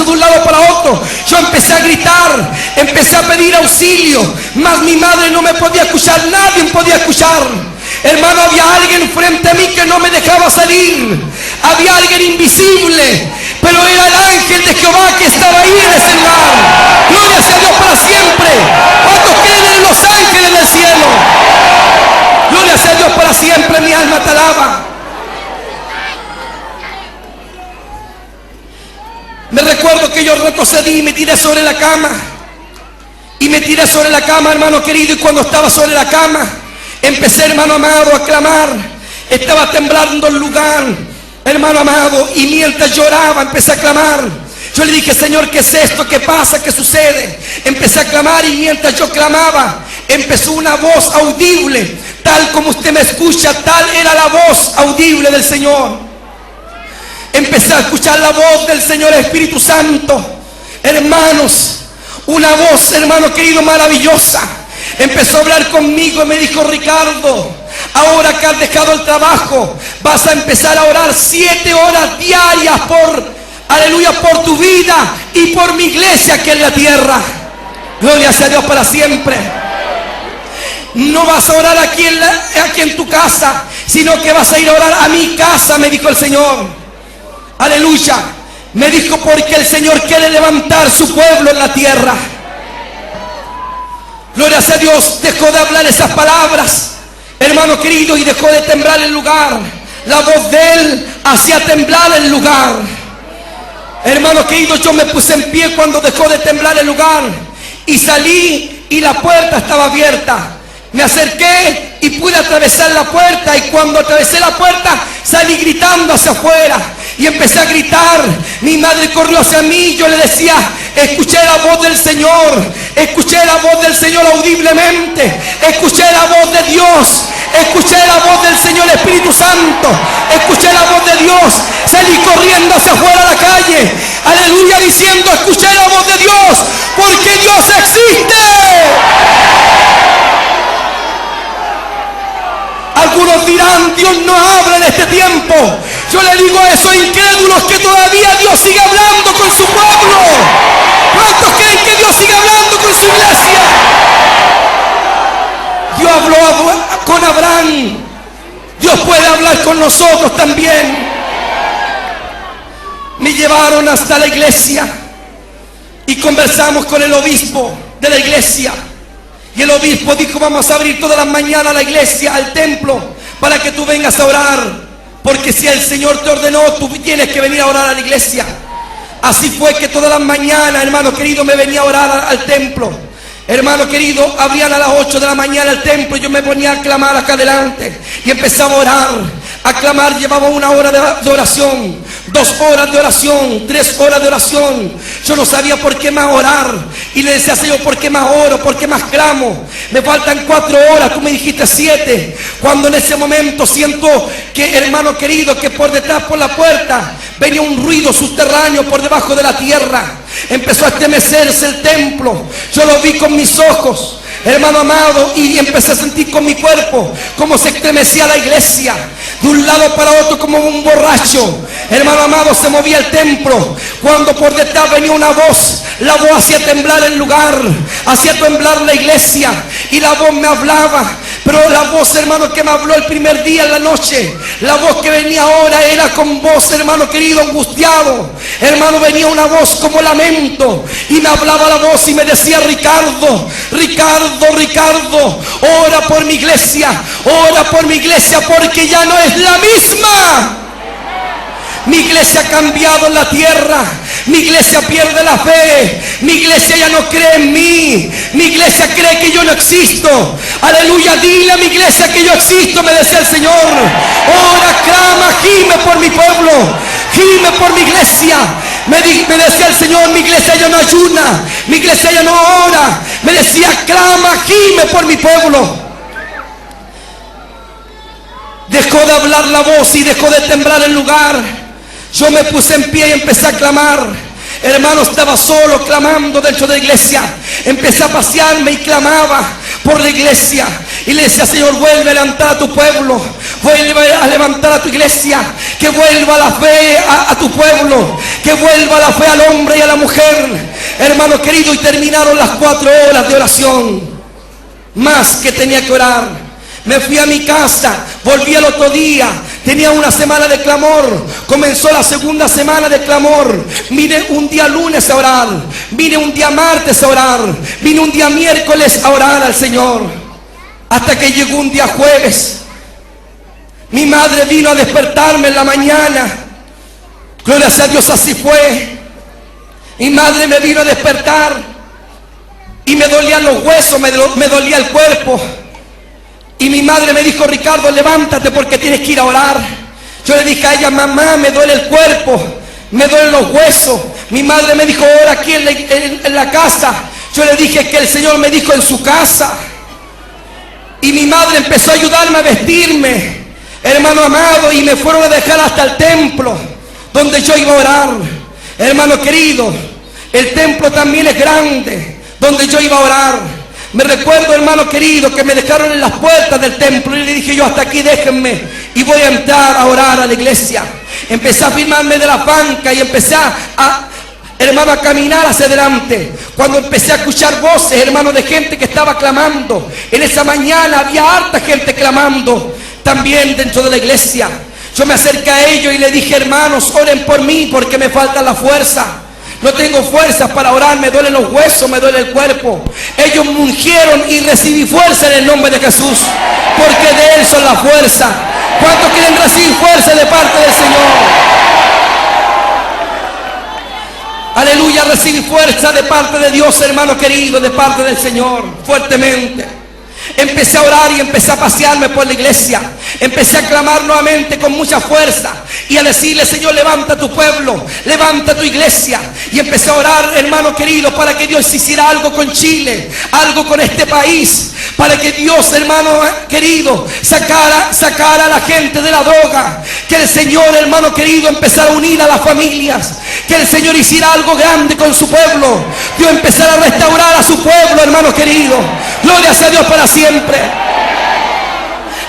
de un lado para otro. Yo empecé a gritar, empecé a pedir auxilio, mas mi madre no me podía escuchar, nadie me podía escuchar. Hermano, había alguien frente a mí que no me dejaba salir. Había alguien invisible, pero era el ángel de Jehová que estaba ahí en ese lugar. Gloria sea a Dios para siempre. ¿Cuántos creen en los ángeles del cielo? Gloria sea a Dios para siempre, mi alma te alaba. Me recuerdo que yo retrocedí y me tiré sobre la cama. Y me tiré sobre la cama, hermano querido, y cuando estaba sobre la cama, empecé, hermano amado, a clamar. Estaba temblando el lugar, hermano amado, y mientras lloraba, empecé a clamar. Yo le dije: Señor, ¿qué es esto? ¿Qué pasa? ¿Qué sucede? Empecé a clamar, y mientras yo clamaba, empezó una voz audible. Tal como usted me escucha, tal era la voz audible del Señor. Empecé a escuchar la voz del Señor Espíritu Santo. Hermanos, una voz, hermano querido, maravillosa. Empezó a hablar conmigo y me dijo: Ricardo, ahora que has dejado el trabajo, vas a empezar a orar 7 horas diarias aleluya, por tu vida y por mi iglesia que es la tierra. Gloria sea a Dios para siempre. No vas a orar aquí en tu casa, sino que vas a ir a orar a mi casa, me dijo el Señor. Aleluya. Me dijo: porque el Señor quiere levantar su pueblo en la tierra. Gloria sea a Dios. Dejó de hablar esas palabras, hermano querido, y dejó de temblar el lugar. La voz de Él hacía temblar el lugar. Hermano querido, yo me puse en pie cuando dejó de temblar el lugar. Y salí y la puerta estaba abierta. Me acerqué y pude atravesar la puerta. Y cuando atravesé la puerta, salí gritando hacia afuera. Y empecé a gritar. Mi madre corrió hacia mí. Yo le decía: escuché la voz del Señor. Escuché la voz del Señor audiblemente. Escuché la voz de Dios. Escuché la voz del Señor Espíritu Santo. Escuché la voz de Dios. Salí corriendo hacia afuera a la calle. Aleluya, diciendo: escuché la voz de Dios, porque Dios existe. Algunos dirán: Dios no habla en este tiempo. Yo le digo a esos incrédulos que todavía Dios sigue hablando con su pueblo. ¿Cuántos creen que Dios sigue hablando con su iglesia? Dios habló con Abraham. Dios puede hablar con nosotros también. Me llevaron hasta la iglesia y conversamos con el obispo de la iglesia. Y el obispo dijo: vamos a abrir todas las mañanas la iglesia, al templo, para que tú vengas a orar. Porque si el Señor te ordenó, tú tienes que venir a orar a la iglesia. Así fue que todas las mañanas, hermano querido, me venía a orar al templo. Hermano querido, abrían a las 8 de la mañana el templo y yo me ponía a clamar acá adelante. Y empezaba a orar, a clamar. Llevaba 1 hora de oración, 2 horas de oración, 3 horas de oración. Yo no sabía por qué más orar. Y le decía: Señor, ¿por qué más oro? ¿Por qué más clamo? Me faltan 4 horas, tú me dijiste 7. Cuando en ese momento siento que, hermano querido, que por detrás, por la puerta, venía un ruido subterráneo por debajo de la tierra. Empezó a estremecerse el templo. Yo lo vi con mis ojos, hermano amado, y empecé a sentir con mi cuerpo cómo se estremecía la iglesia. De un lado para otro como un borracho, hermano amado, se movía el templo. Cuando por detrás venía una voz, la voz hacía temblar el lugar, hacía temblar la iglesia. Y la voz me hablaba. Pero la voz, hermano, que me habló el primer día en la noche, la voz que venía ahora era con voz, hermano querido, angustiado. Hermano, venía una voz como lamento. Y me hablaba la voz y me decía: Ricardo, Ricardo, Ricardo, ora por mi iglesia, porque ya no es la misma. Mi iglesia ha cambiado en la tierra. Mi iglesia pierde la fe. Mi iglesia ya no cree en mí. Mi iglesia cree que yo no existo. Aleluya, dile a mi iglesia que yo existo, me decía el Señor. Ora, clama, gime por mi pueblo, gime por mi iglesia. Me decía el Señor: mi iglesia ya no ayuna, mi iglesia ya no ora. Me decía: clama, gime por mi pueblo. Dejó de hablar la voz y dejó de temblar el lugar. Yo me puse en pie y empecé a clamar. Hermano, estaba solo clamando dentro de la iglesia. Empecé a pasearme y clamaba por la iglesia. Y le decía: Señor, vuelve a levantar a tu pueblo, Vuelve a levantar a tu iglesia. Que vuelva la fe a tu pueblo. Que vuelva la fe al hombre y a la mujer. Hermano querido, y terminaron las 4 horas de oración. Más que tenía que orar. Me fui a mi casa, volví al otro día. Tenía una semana de clamor. Comenzó la segunda semana de clamor. Vine un día lunes a orar. Vine un día martes a orar. Vine un día miércoles a orar al Señor. Hasta que llegó un día jueves. Mi madre vino a despertarme en la mañana. Gloria a Dios, así fue. Mi madre me vino a despertar. Y me dolían los huesos, me dolía el cuerpo. Y mi madre me dijo: Ricardo, levántate porque tienes que ir a orar. Yo le dije a ella: mamá, me duele el cuerpo, me duelen los huesos. Mi madre me dijo: ora aquí en la casa. Yo le dije que el Señor me dijo: en su casa. Y mi madre empezó a ayudarme a vestirme, hermano amado, y me fueron a dejar hasta el templo donde yo iba a orar. Hermano querido, el templo también es grande, donde yo iba a orar. Me recuerdo, hermano querido, que me dejaron en las puertas del templo y le dije yo: hasta aquí déjenme y voy a entrar a orar a la iglesia. Empecé a firmarme de la banca y empecé hermano, a caminar hacia adelante. Cuando empecé a escuchar voces, hermano, de gente que estaba clamando. En esa mañana había harta gente clamando también dentro de la iglesia. Yo me acerqué a ellos y le dije: hermanos, oren por mí porque me falta la fuerza. No tengo fuerzas para orar, me duelen los huesos, me duele el cuerpo. Ellos me ungieron y recibí fuerza en el nombre de Jesús, porque de Él son la fuerza. ¿Cuántos quieren recibir fuerza de parte del Señor? Aleluya, recibí fuerza de parte de Dios, hermano querido, de parte del Señor, fuertemente. Empecé a orar y empecé a pasearme por la iglesia. Empecé a clamar nuevamente con mucha fuerza y a decirle: Señor, levanta tu pueblo, levanta tu iglesia. Y empecé a orar, hermano querido, para que Dios hiciera algo con Chile, algo con este país, para que Dios, hermano querido, sacara a la gente de la droga. Que el Señor, hermano querido, empezara a unir a las familias. Que el Señor hiciera algo grande con su pueblo. Dios empezara a restaurar a su pueblo, hermano querido. Gloria sea a Dios para siempre.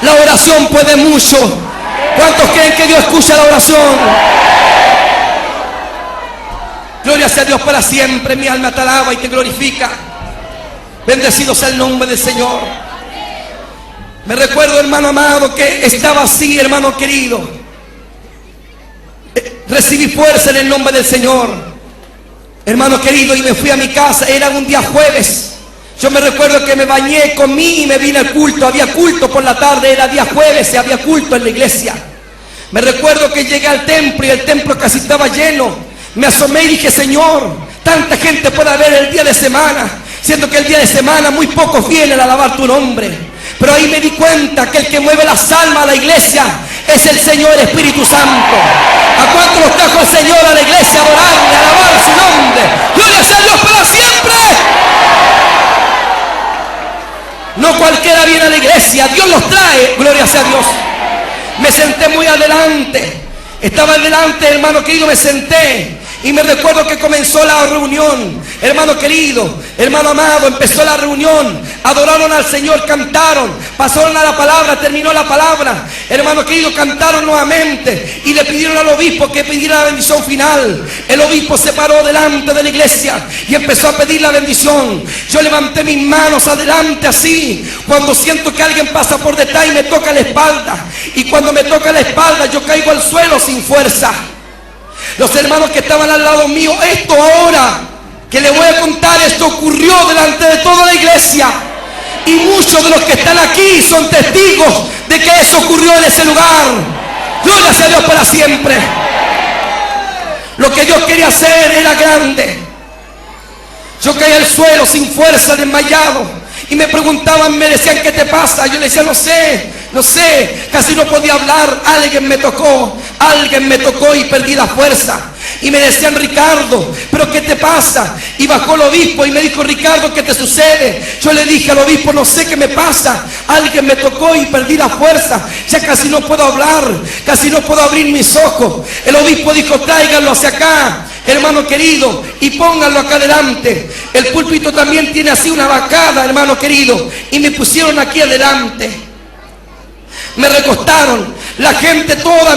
La oración puede mucho. ¿Cuántos creen que Dios escucha la oración? Gloria sea a Dios para siempre. Mi alma te alaba y te glorifica. Bendecido sea el nombre del Señor. Me recuerdo, hermano amado, que estaba así, hermano querido. Recibí fuerza en el nombre del Señor, hermano querido, y me fui a mi casa. Era un día jueves. Yo me recuerdo que me bañé, comí y me vine al culto. Había culto por la tarde, era día jueves y había culto en la iglesia. Me recuerdo que llegué al templo y el templo casi estaba lleno. Me asomé y dije: Señor, tanta gente puede haber el día de semana, siendo que el día de semana muy pocos vienen a alabar tu nombre. Pero ahí me di cuenta que el que mueve las almas a la iglesia es el Señor Espíritu Santo. ¿A cuántos los trajo el Señor a la iglesia a adorarle, a alabar su nombre? ¡Gloria sea a Dios para siempre! No cualquiera viene a la iglesia, Dios los trae, gloria sea a Dios. Me senté muy adelante. Estaba adelante, hermano querido, me senté. Y me recuerdo que comenzó la reunión. Hermano querido, hermano amado, empezó la reunión. Adoraron al Señor, cantaron, pasaron a la palabra, terminó la palabra. Hermano querido, cantaron nuevamente y le pidieron al obispo que pidiera la bendición final. El obispo se paró delante de la iglesia y empezó a pedir la bendición. Yo levanté mis manos adelante así, cuando siento que alguien pasa por detrás y me toca la espalda. Y cuando me toca la espalda, yo caigo al suelo sin fuerza. Los hermanos que estaban al lado mío: esto ahora que le voy a contar, esto ocurrió delante de toda la iglesia. Y muchos de los que están aquí son testigos de que eso ocurrió en ese lugar. Gloria sea a Dios para siempre. Lo que Dios quería hacer era grande. Yo caí al suelo sin fuerza, desmayado. Y me preguntaban, me decían: ¿qué te pasa? Yo les decía: no sé, casi no podía hablar. Alguien me tocó y perdí la fuerza. Y me decían: Ricardo, ¿pero qué te pasa? Y bajó el obispo y me dijo: Ricardo, ¿qué te sucede? Yo le dije al obispo: no sé qué me pasa. Alguien me tocó y perdí la fuerza. Ya casi no puedo hablar, casi no puedo abrir mis ojos. El obispo dijo: tráiganlo hacia acá, hermano querido, y pónganlo acá adelante. El púlpito también tiene así una bancada, hermano querido, y me pusieron aquí adelante. Me recostaron. La gente toda